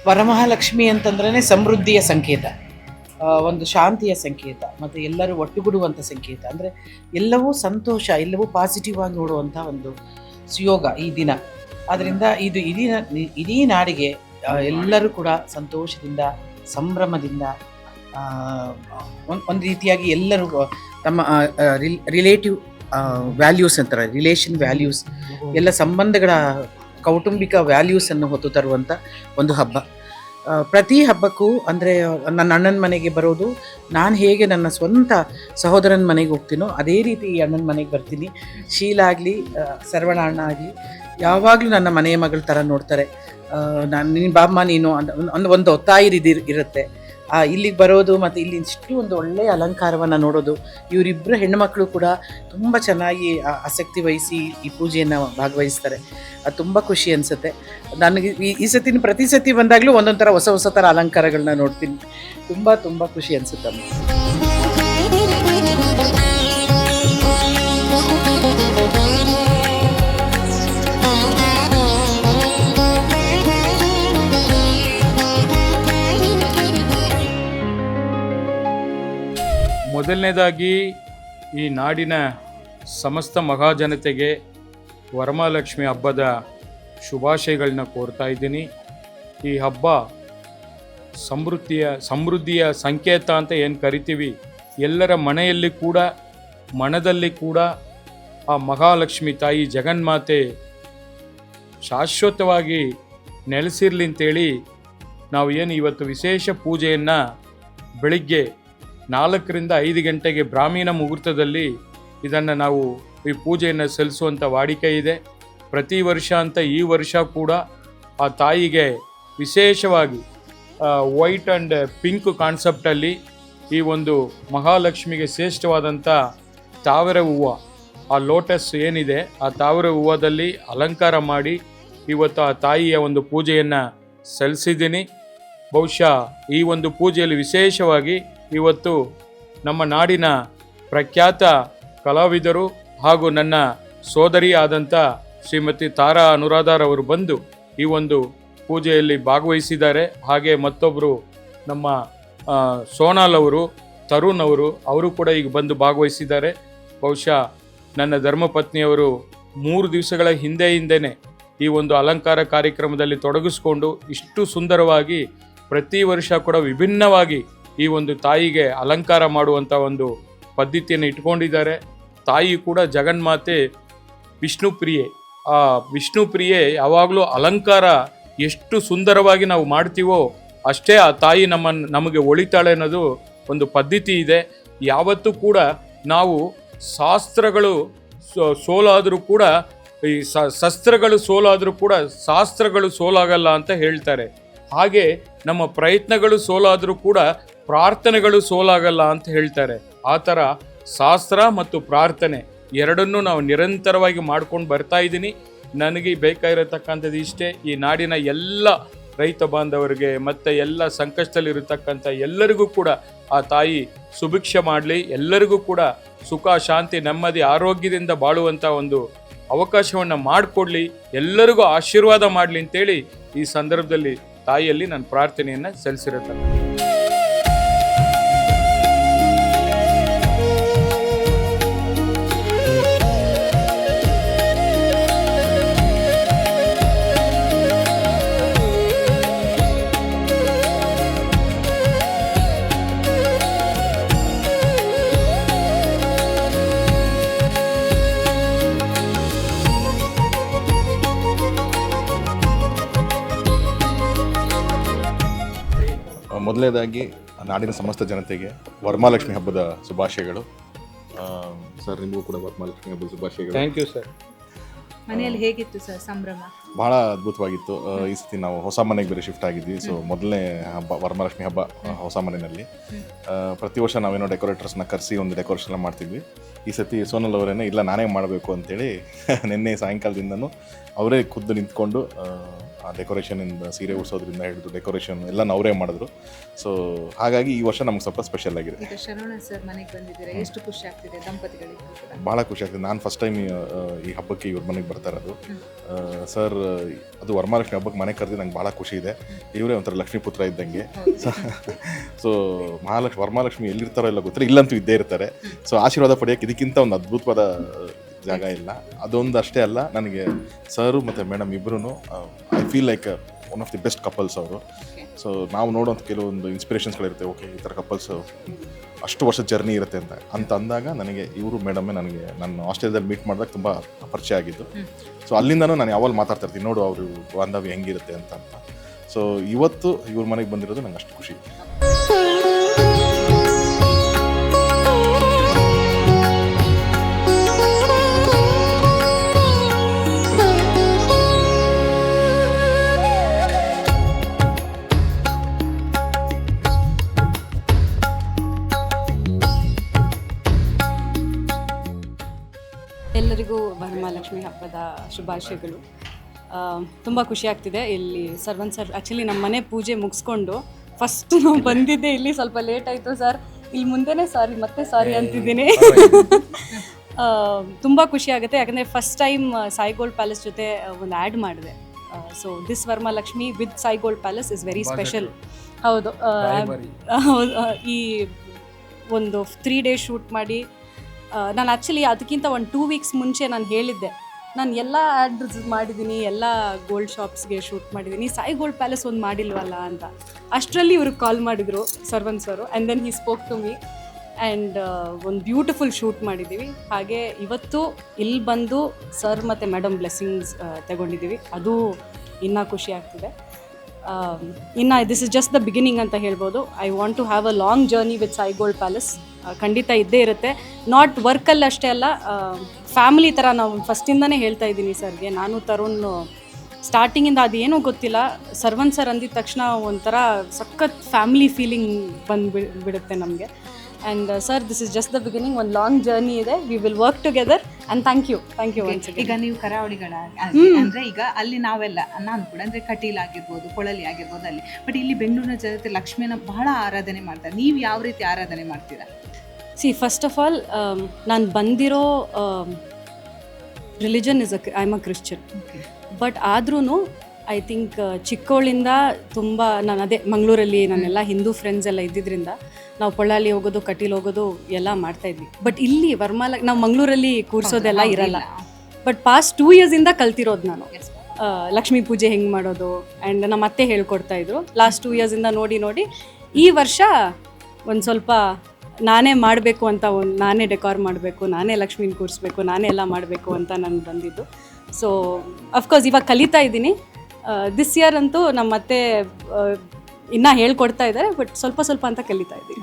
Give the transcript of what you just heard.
ವರಮಹಾಲಕ್ಷ್ಮಿ ಅಂತಂದ್ರೇ ಸಮೃದ್ಧಿಯ ಸಂಕೇತ, ಒಂದು ಶಾಂತಿಯ ಸಂಕೇತ, ಮತ್ತು ಎಲ್ಲರೂ ಒಟ್ಟುಗೂಡುವಂಥ ಸಂಕೇತ. ಅಂದರೆ ಎಲ್ಲವೂ ಸಂತೋಷ, ಎಲ್ಲವೂ ಪಾಸಿಟಿವ್ ಆಗಿ ನೋಡುವಂಥ ಒಂದು ಸುಯೋಗ ಈ ದಿನ. ಆದ್ದರಿಂದ ಇದು ಇಡೀ ನಾಡಿಗೆ ಎಲ್ಲರೂ ಕೂಡ ಸಂತೋಷದಿಂದ, ಸಂಭ್ರಮದಿಂದ, ಒಂದು ರೀತಿಯಾಗಿ ಎಲ್ಲರೂ ತಮ್ಮ ರಿಲೇಟಿವ್ ವ್ಯಾಲ್ಯೂಸ್ ಅಂತಾರೆ, ರಿಲೇಷನ್ ವ್ಯಾಲ್ಯೂಸ್, ಎಲ್ಲ ಸಂಬಂಧಗಳ ಕೌಟುಂಬಿಕ ವ್ಯಾಲ್ಯೂಸನ್ನು ಹೊತ್ತು ತರುವಂಥ ಒಂದು ಹಬ್ಬ. ಪ್ರತಿ ಹಬ್ಬಕ್ಕೂ ಅಂದರೆ ನನ್ನ ಅಣ್ಣನ ಮನೆಗೆ ಬರೋದು, ನಾನು ಹೇಗೆ ನನ್ನ ಸ್ವಂತ ಸಹೋದರನ ಮನೆಗೆ ಹೋಗ್ತೀನೋ ಅದೇ ರೀತಿ ಈ ಅಣ್ಣನ ಮನೆಗೆ ಬರ್ತೀನಿ. ಶೀಲ ಆಗಲಿ, ಸರ್ವಣ ಅಣ್ಣ ಆಗಲಿ, ಯಾವಾಗಲೂ ನನ್ನ ಮನೆಯ ಮಗಳ ಥರ ನೋಡ್ತಾರೆ. ನಾನು ನೀನು ಬಾಮ್ಮ ನೀನು ಒಂದು ಒತ್ತಾಯ ಇರುತ್ತೆ. ಇಲ್ಲಿಗೆ ಬರೋದು ಮತ್ತು ಇಲ್ಲಿ ಇಷ್ಟು ಒಂದು ಒಳ್ಳೆಯ ಅಲಂಕಾರವನ್ನು ನೋಡೋದು, ಇವರಿಬ್ಬರು ಹೆಣ್ಣುಮಕ್ಕಳು ಕೂಡ ತುಂಬ ಚೆನ್ನಾಗಿ ಆಸಕ್ತಿ ವಹಿಸಿ ಈ ಪೂಜೆಯನ್ನು ಭಾಗವಹಿಸ್ತಾರೆ. ಅದು ತುಂಬ ಖುಷಿ ಅನಿಸುತ್ತೆ ನನಗೆ. ಈ ಸತಿ ಪ್ರತಿ ಸತಿ ಬಂದಾಗಲೂ ಒಂದೊಂದು ಥರ ಹೊಸ ಥರ ಅಲಂಕಾರಗಳನ್ನ ನೋಡ್ತೀನಿ. ತುಂಬ ಖುಷಿ ಅನಿಸುತ್ತೆ. ಮೊದಲನೇದಾಗಿ ಈ ನಾಡಿನ ಸಮಸ್ತ ಮಹಾಜನತೆಗೆ ವರಮಹಾಲಕ್ಷ್ಮಿ ಹಬ್ಬದ ಶುಭಾಶಯಗಳನ್ನ ಕೋರ್ತಾ ಇದ್ದೀನಿ. ಈ ಹಬ್ಬ ಸಮೃದ್ಧಿಯ ಸಂಕೇತ ಅಂತ ಏನು ಕರಿತೀವಿ, ಎಲ್ಲರ ಮನೆಯಲ್ಲಿ ಕೂಡ, ಮನದಲ್ಲಿ ಕೂಡ ಆ ಮಹಾಲಕ್ಷ್ಮಿ ತಾಯಿ ಜಗನ್ಮಾತೆ ಶಾಶ್ವತವಾಗಿ ನೆಲೆಸಿರ್ಲಿ ಅಂತೇಳಿ ನಾವು ಏನು ಇವತ್ತು ವಿಶೇಷ ಪೂಜೆಯನ್ನು ಬೆಳಿಗ್ಗೆ 4ರಿಂದ 5 ಗಂಟೆಗೆ ಬ್ರಾಹ್ಮಣ ಮುಹೂರ್ತದಲ್ಲಿ ಇದನ್ನು ನಾವು ಈ ಪೂಜೆಯನ್ನು ಸಲ್ಲಿಸುವಂಥ ವಾಡಿಕೆ ಇದೆ. ಪ್ರತಿ ವರ್ಷ ಅಂತ ಈ ವರ್ಷ ಕೂಡ ಆ ತಾಯಿಗೆ ವಿಶೇಷವಾಗಿ ವೈಟ್ ಆ್ಯಂಡ್ ಪಿಂಕ್ ಕಾನ್ಸೆಪ್ಟಲ್ಲಿ ಈ ಒಂದು ಮಹಾಲಕ್ಷ್ಮಿಗೆ ಶ್ರೇಷ್ಠವಾದಂಥ ತಾವರೆ ಹೂವು, ಆ ಲೋಟಸ್ ಏನಿದೆ ಆ ತಾವರೆ ಹೂವದಲ್ಲಿ ಅಲಂಕಾರ ಮಾಡಿ ಇವತ್ತು ಆ ತಾಯಿಯ ಒಂದು ಪೂಜೆಯನ್ನು ಸಲ್ಲಿಸಿದ್ದೀನಿ. ಬಹುಶಃ ಈ ಒಂದು ಪೂಜೆಯಲ್ಲಿ ವಿಶೇಷವಾಗಿ ಇವತ್ತು ನಮ್ಮ ನಾಡಿನ ಪ್ರಖ್ಯಾತ ಕಲಾವಿದರು ಹಾಗೂ ನನ್ನ ಸೋದರಿ ಆದಂಥ ಶ್ರೀಮತಿ ತಾರಾ ಅನುರಾಧಾರವರು ಬಂದು ಈ ಒಂದು ಪೂಜೆಯಲ್ಲಿ ಭಾಗವಹಿಸಿದ್ದಾರೆ. ಹಾಗೆ ಮತ್ತೊಬ್ಬರು ನಮ್ಮ ಸೋನಾಲ್ ಅವರು, ತರುಣ್ ಅವರು ಕೂಡ ಈಗ ಬಂದು ಭಾಗವಹಿಸಿದ್ದಾರೆ. ಬಹುಶಃ ನನ್ನ ಧರ್ಮಪತ್ನಿಯವರು 3 ದಿವಸಗಳ ಹಿಂದೆಯೇ ಈ ಒಂದು ಅಲಂಕಾರ ಕಾರ್ಯಕ್ರಮದಲ್ಲಿ ತೊಡಗಿಸ್ಕೊಂಡು ಇಷ್ಟು ಸುಂದರವಾಗಿ ಪ್ರತಿ ವರ್ಷ ಕೂಡ ವಿಭಿನ್ನವಾಗಿ ಈ ಒಂದು ತಾಯಿಗೆ ಅಲಂಕಾರ ಮಾಡುವಂಥ ಒಂದು ಪದ್ಧತಿಯನ್ನು ಇಟ್ಕೊಂಡಿದ್ದಾರೆ. ತಾಯಿ ಕೂಡ ಜಗನ್ಮಾತೆ ವಿಷ್ಣುಪ್ರಿಯೆ. ಆ ವಿಷ್ಣುಪ್ರಿಯೆ ಯಾವಾಗಲೂ ಅಲಂಕಾರ ಎಷ್ಟು ಸುಂದರವಾಗಿ ನಾವು ಮಾಡ್ತೀವೋ ಅಷ್ಟೇ ಆ ತಾಯಿ ನಮಗೆ ಒಳಿತಾಳೆ ಅನ್ನೋದು ಒಂದು ಪದ್ಧತಿ ಇದೆ. ಯಾವತ್ತೂ ಕೂಡ ನಾವು ಶಾಸ್ತ್ರಗಳು ಸೋಲಾದರೂ ಕೂಡ, ಈ ಶಸ್ತ್ರಗಳು ಸೋಲಾದರೂ ಕೂಡ ಶಾಸ್ತ್ರಗಳು ಸೋಲಾಗಲ್ಲ ಅಂತ ಹೇಳ್ತಾರೆ. ಹಾಗೆ ನಮ್ಮ ಪ್ರಯತ್ನಗಳು ಸೋಲಾದರೂ ಕೂಡ ಪ್ರಾರ್ಥನೆಗಳು ಸೋಲಾಗಲ್ಲ ಅಂತ ಹೇಳ್ತಾರೆ. ಆ ಥರ ಶಾಸ್ತ್ರ ಮತ್ತು ಪ್ರಾರ್ಥನೆ ಎರಡನ್ನೂ ನಾವು ನಿರಂತರವಾಗಿ ಮಾಡ್ಕೊಂಡು ಬರ್ತಾ ಇದ್ದೀನಿ. ನನಗೆ ಬೇಕಾಗಿರತಕ್ಕಂಥದ್ದು ಇಷ್ಟೇ, ಈ ನಾಡಿನ ಎಲ್ಲ ರೈತ ಬಾಂಧವರಿಗೆ ಮತ್ತು ಎಲ್ಲ ಸಂಕಷ್ಟದಲ್ಲಿರತಕ್ಕಂಥ ಎಲ್ಲರಿಗೂ ಕೂಡ ಆ ತಾಯಿ ಸುಭಿಕ್ಷೆ ಮಾಡಲಿ, ಎಲ್ಲರಿಗೂ ಕೂಡ ಸುಖ ಶಾಂತಿ ನೆಮ್ಮದಿ ಆರೋಗ್ಯದಿಂದ ಬಾಳುವಂಥ ಒಂದು ಅವಕಾಶವನ್ನು ಮಾಡಿಕೊಡ್ಲಿ, ಎಲ್ಲರಿಗೂ ಆಶೀರ್ವಾದ ಮಾಡಲಿ ಅಂತೇಳಿ ಈ ಸಂದರ್ಭದಲ್ಲಿ ತಾಯಿಯಲ್ಲಿ ನಾನು ಪ್ರಾರ್ಥನೆಯನ್ನು ಸಲ್ಲಿಸಿರುತ್ತೇನೆ. ಮೊದಲನೇದಾಗಿ ನಾಡಿನ ಸಮಸ್ತ ಜನತೆಗೆ ವರಮಹಾಲಕ್ಷ್ಮಿ ಹಬ್ಬದ ಶುಭಾಶಯಗಳು. ಸರ್, ನಿಮಗೂ ಕೂಡ ವರಮಹಾಲಕ್ಷ್ಮಿ ಹಬ್ಬದ ಶುಭಾಶಯಗಳು. Thank you sir. ಮನೆಯಲ್ಲಿ ಹೇಗಿತ್ತು ಸರ್ ಸಂಭ್ರಮ? ಬಹಳ ಅದ್ಭುತವಾಗಿತ್ತು. ಈ ಸತಿ ನಾವು ಹೊಸ ಮನೆಗೆ ಬೇರೆ ಶಿಫ್ಟ್ ಆಗಿದ್ವಿ. ಸೊ ಮೊದಲನೇ ಹಬ್ಬ ವರಮಹಾಲಕ್ಷ್ಮಿ ಹಬ್ಬ ಹೊಸ ಮನೆಯಲ್ಲಿ. ಪ್ರತಿ ವರ್ಷ ನಾವೇನೋ ಡೆಕೋರೇಟರ್ಸ್ನ ಕರೆಸಿ ಒಂದು ಡೆಕೋರೇಷನ್ ಮಾಡ್ತಿದ್ವಿ. ಈ ಸತಿ ಸೋನಲ್ ಅವರೇನೆ ಇಲ್ಲ ನಾನೇ ಮಾಡಬೇಕು ಅಂತೇಳಿ ನಿನ್ನೆ ಸಾಯಂಕಾಲದಿಂದನೂ ಅವರೇ ಖುದ್ದು ನಿಂತ್ಕೊಂಡು ಆ ಡೆಕೋರೇಷನಿಂದ ಸೀರೆ ಉಡ್ಸೋದ್ರಿಂದ ಹಿಡಿದು ಡೆಕೋರೇಷನ್ ಎಲ್ಲ ಅವರೇ ಮಾಡಿದ್ರು. ಸೊ ಹಾಗಾಗಿ ಈ ವರ್ಷ ನಮ್ಗೆ ಸ್ವಲ್ಪ ಸ್ಪೆಷಲ್ ಆಗಿದೆ. ಈಗ ಶರವಣ ಸರ್ ಮನೆಗೆ ಬಂದಿದ್ದೀರಾ, ಎಷ್ಟು ಖುಷಿ ಆಗ್ತಿದೆ ದಂಪತಿಗಳಿಗೆ ಕೂಡ? ಭಾಳ ಖುಷಿ ಆಗ್ತದೆ. ನಾನು ಫಸ್ಟ್ ಟೈಮ್ ಈ ಹಬ್ಬಕ್ಕೆ ಇವ್ರ ಮನೆಗೆ ಬರ್ತಾ ಇರೋದು. ಸರ್ ಅದು ವರಮಹಾಲಕ್ಷ್ಮಿ ಹಬ್ಬಕ್ಕೆ ಮನೆ ಕರೆದು ನಂಗೆ ಭಾಳ ಖುಷಿ ಇದೆ. ಇವರೇ ಒಂಥರ ಲಕ್ಷ್ಮೀ ಪುತ್ರ ಇದ್ದಂಗೆ. ಸೊ ವರಮಹಾಲಕ್ಷ್ಮಿ ಎಲ್ಲಿರ್ತಾರೋ ಎಲ್ಲ ಗೊತ್ತಿಲ್ಲ, ಇಲ್ಲಂತೂ ಇದ್ದೇ ಇರ್ತಾರೆ. ಸೊ ಆಶೀರ್ವಾದ ಪಡೆಯೋಕ್ಕೆ ಇದಕ್ಕಿಂತ ಒಂದು ಅದ್ಭುತವಾದ ಜಾಗ ಇಲ್ಲ. ಅದೊಂದು ಅಷ್ಟೇ ಅಲ್ಲ, ನನಗೆ ಸರು ಮತ್ತು ಮೇಡಮ್ ಇಬ್ಬರೂ I feel like one of the best couples ಅವರು. ಸೊ ನಾವು ನೋಡೋಂಥ ಕೆಲವೊಂದು ಇನ್ಸ್ಪಿರೇಷನ್ಸ್ಗಳಿರುತ್ತೆ, ಓಕೆ ಈ ಥರ ಕಪಲ್ಸ್ ಅಷ್ಟು ವರ್ಷದ ಜರ್ನಿ ಇರುತ್ತೆ ಅಂತ ಅಂದಾಗ ನನಗೆ ಇವರು ಮೇಡಮೇ ನನಗೆ ನಾನು ಆಸ್ಟ್ರೇಲಿಯಾದಲ್ಲಿ ಮೀಟ್ ಮಾಡಿದಾಗ ತುಂಬ ಪರಿಚಯ ಆಗಿದ್ದು. ಸೊ ಅಲ್ಲಿಂದನೂ ನಾನು ಯಾವಾಗ ಮಾತಾಡ್ತಾ ಇರ್ತೀನಿ, ನೋಡು ಅವರು ಬಾಂಧವ್ಯ ಹೆಂಗಿರುತ್ತೆ ಅಂತ. ಸೊ ಇವತ್ತು ಇವ್ರ ಮನೆಗೆ ಬಂದಿರೋದು ನಂಗೆ ಅಷ್ಟು ಖುಷಿ. ಎಲ್ಲರಿಗೂ ವರಮಹಾಲಕ್ಷ್ಮಿ ಹಬ್ಬದ ಶುಭಾಶಯಗಳು. ತುಂಬ ಖುಷಿ ಆಗ್ತಿದೆ. ಇಲ್ಲಿ ಸರ್ವನ್ ಸರ್ ಆ್ಯಕ್ಚುಲಿ ನಮ್ಮ ಮನೆ ಪೂಜೆ ಮುಗಿಸ್ಕೊಂಡು ಫಸ್ಟ್ ನಾವು ಬಂದಿದ್ದೆ ಇಲ್ಲಿ, ಸ್ವಲ್ಪ ಲೇಟ್ ಆಯಿತು ಸರ್, ಇಲ್ಲಿ ಮುಂದೆನೇ ಮತ್ತೆ ಸಾರಿ ಅಂತಿದ್ದೀನಿ. ತುಂಬ ಖುಷಿ ಆಗುತ್ತೆ, ಯಾಕಂದರೆ first time Sai Gold palace ಜೊತೆ ಒಂದು ಆ್ಯಡ್ ಮಾಡಿದೆ. So this Varamahalakshmi with Sai Gold palace is very special. ಹೌದು, ಈ ಒಂದು 3 days ಶೂಟ್ ಮಾಡಿ ನಾನು ಆ್ಯಕ್ಚುಲಿ ಅದಕ್ಕಿಂತ ಒಂದು 2 weeks ಮುಂಚೆ ನಾನು ಹೇಳಿದ್ದೆ, ನಾನು ಎಲ್ಲ ಆ್ಯಡ್ಸ್ ಮಾಡಿದ್ದೀನಿ, ಎಲ್ಲ ಗೋಲ್ಡ್ ಶಾಪ್ಸ್ಗೆ ಶೂಟ್ ಮಾಡಿದ್ದೀನಿ, ಸಾಯಿ ಗೋಲ್ಡ್ ಪ್ಯಾಲೇಸ್ ಒಂದು ಮಾಡಿಲ್ವಲ್ಲ ಅಂತ. ಅಷ್ಟರಲ್ಲಿ ಇವ್ರಿಗೆ ಕಾಲ್ ಮಾಡಿದರು ಸರ್ವನ್ ಸರು, and then he spoke to me and ಒಂದು ಬ್ಯೂಟಿಫುಲ್ ಶೂಟ್ ಮಾಡಿದ್ದೀವಿ. ಹಾಗೆ ಇವತ್ತು ಇಲ್ಲಿ ಬಂದು ಸರ್ ಮತ್ತು ಮೇಡಮ್ ಬ್ಲೆಸ್ಸಿಂಗ್ಸ್ ತಗೊಂಡಿದ್ದೀವಿ, ಅದು ಇನ್ನೂ ಖುಷಿ ಆಗ್ತಿದೆ. ಇನ್ನು this is just the beginning ಅಂತ ಹೇಳ್ಬೋದು. I want to have a long journey with Sai Gold Palace. ಖಂಡಿತ ಇದ್ದೇ ಇರುತ್ತೆ. ನಾಟ್ ವರ್ಕಲ್ಲಿ ಅಷ್ಟೇ ಅಲ್ಲ, ಫ್ಯಾಮಿಲಿ ಥರ ನಾವು ಫಸ್ಟಿಂದನೇ ಹೇಳ್ತಾ ಇದ್ದೀನಿ ಸರ್ಗೆ. ನಾನು ತರುಣ್ ಸ್ಟಾರ್ಟಿಂಗಿಂದ ಅದೇನೋ ಗೊತ್ತಿಲ್ಲ, ಸರ್ವನ್ ಸರ್ ಅಂದಿದ ತಕ್ಷಣ ಒಂಥರ ಸಖತ್ ಫ್ಯಾಮಿಲಿ ಫೀಲಿಂಗ್ ಬಿಡುತ್ತೆ ನಮಗೆ. And sir, this is just the beginning, ಒಂದು ಲಾಂಗ್ ಜರ್ನಿ ಇದೆ. We will work together and thank you once again. ಈಗ ನೀವು ಕರಾವಳಿಗಳ ಅಂದ್ರೆ ಈಗ ಅಲ್ಲಿ ನಾವೆಲ್ಲ ನಾನು ಕೂಡ ಅಂದ್ರೆ ಕಟೀಲ್ ಆಗಿರ್ಬೋದು, ಕೊಳಲಿ ಆಗಿರ್ಬೋದು ಅಲ್ಲಿ, ಬಟ್ ಇಲ್ಲಿ ಬೆಂಗಳೂರಿನ ಜನತೆ ಲಕ್ಷ್ಮಿನ ಬಹಳ ಆರಾಧನೆ ಮಾಡ್ತಾರೆ. ನೀವು ಯಾವ ರೀತಿ ಆರಾಧನೆ ಮಾಡ್ತೀರಾ? ಫಸ್ಟ್ ಆಫ್ ಆಲ್ ನಾನು ಬಂದಿರೋ religion is I am a Christian. But ಆದ್ರೂ ಐ ಥಿಂಕ್ ಚಿಕ್ಕವಳಿಂದ ತುಂಬ ನಾನು ಅದೇ ಮಂಗಳೂರಲ್ಲಿ ನನ್ನೆಲ್ಲ ಹಿಂದೂ ಫ್ರೆಂಡ್ಸ್ ಎಲ್ಲ ಇದ್ದಿದ್ದರಿಂದ ನಾವು ಪೊಳ್ಳಾಲಿ ಹೋಗೋದು, ಕಟೀಲ್ ಹೋಗೋದು ಎಲ್ಲ ಮಾಡ್ತಾಯಿದ್ವಿ. ಬಟ್ ಇಲ್ಲಿ ನಾವು ಮಂಗಳೂರಲ್ಲಿ ಕೂರಿಸೋದೆಲ್ಲ ಇರಲ್ಲ. ಬಟ್ ಪಾಸ್ಟ್ 2 yearsಯಿಂದ ಕಲ್ತಿರೋದು ನಾನು ಲಕ್ಷ್ಮೀ ಪೂಜೆ ಹೆಂಗೆ ಮಾಡೋದು. ಆ್ಯಂಡ್ ನಮ್ಮ ಅತ್ತೆ ಹೇಳ್ಕೊಡ್ತಾಯಿದ್ರು. ಲಾಸ್ಟ್ 2 yearsಯಿಂದ ನೋಡಿ ಈ ವರ್ಷ ಒಂದು ಸ್ವಲ್ಪ ನಾನೇ ಮಾಡಬೇಕು ಅಂತ, ನಾನೇ ಡೆಕೋರ್ ಮಾಡಬೇಕು, ನಾನೇ ಲಕ್ಷ್ಮೀನ ಕೂರಿಸ್ಬೇಕು, ನಾನೇ ಎಲ್ಲ ಮಾಡಬೇಕು ಅಂತ ನಾನು ಬಂದಿದ್ದು. ಸೊ ಅಫ್ಕೋರ್ಸ್ ಇವಾಗ ಕಲಿತಾ ಇದ್ದೀನಿ. ದಿಸ್ ಇಯರ್ ಅಂತೂ ನಮ್ಮ ಅತ್ತೆ ಇನ್ನೂ ಹೇಳ್ಕೊಡ್ತಾ ಇದ್ದಾರೆ, ಬಟ್ ಸ್ವಲ್ಪ ಅಂತ ಕಲಿತಾ ಇದ್ದೀನಿ.